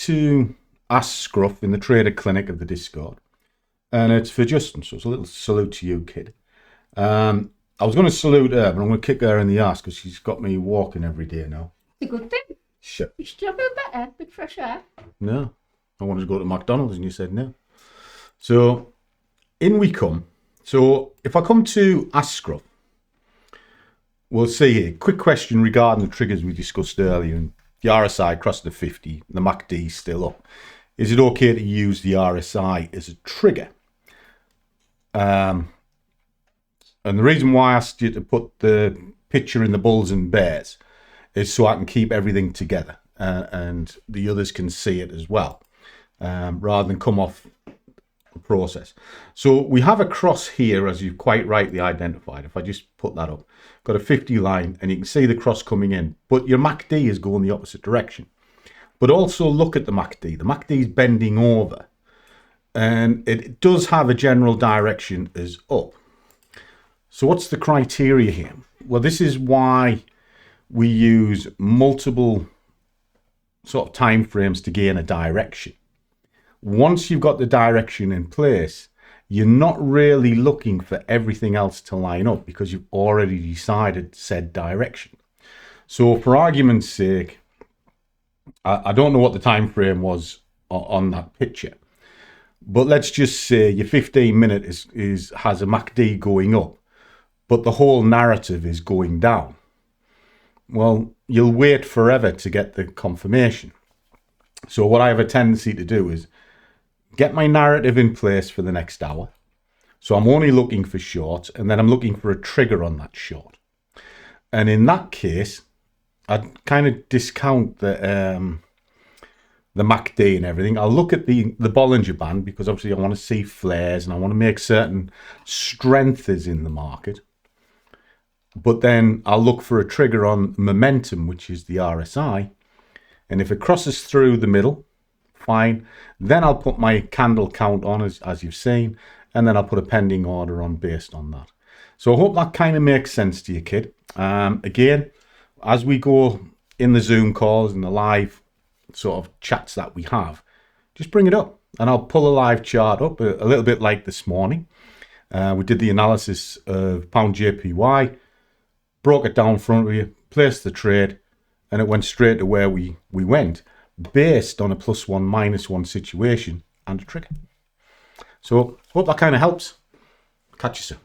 To ask Scruff in the trader clinic of the Discord, and it's for Justin, so it's a little salute to you, kid. I was going to salute her, but I'm going to kick her in the ass because she's got me walking every day now. It's a good thing. Shit. You should have been better, bit fresh air. No, I wanted to go to McDonald's and you said no. So in we come. So if I come to ask Scruff, we'll see here. Quick question regarding the triggers we discussed earlier. And the RSI crossed the 50, the MACD is still up. Is it okay to use the RSI as a trigger? And the reason why I asked you to put the picture in the bulls and bears is so I can keep everything together and the others can see it as well, rather than come off the process. So we have a cross here, as you've quite rightly identified. If I just put that up, got a 50 line and you can see the cross coming in, but your MACD is going the opposite direction. But also look at the MACD. The MACD is bending over and it does have a general direction as up. So what's the criteria here? Well, this is why we use multiple sort of time frames to gain a direction. Once you've got the direction in place, you're not really looking for everything else to line up because you've already decided said direction. So for argument's sake, I don't know what the time frame was on that picture, but let's just say your 15-minute has a MACD going up, but the whole narrative is going down. Well, you'll wait forever to get the confirmation. So what I have a tendency to do is get my narrative in place for the next hour. So I'm only looking for shorts, and then I'm looking for a trigger on that short. And in that case, I'd kind of discount the MACD and everything. I'll look at the Bollinger Band because obviously I want to see flares and I want to make certain strength is in the market. But then I'll look for a trigger on momentum, which is the RSI. And if it crosses through the middle, fine. Then I'll put my candle count on as you've seen, and then I'll put a pending order on based on that. So I hope that kind of makes sense to you, kid. Again, as we go in the Zoom calls and the live sort of chats that we have, just bring it up and I'll pull a live chart up a little bit like this morning. We did the analysis of pound JPY, broke it down in front of you, placed the trade, and it went straight to where we went based on a +1, -1 situation and a trigger. So hope that kind of helps. Catch you soon.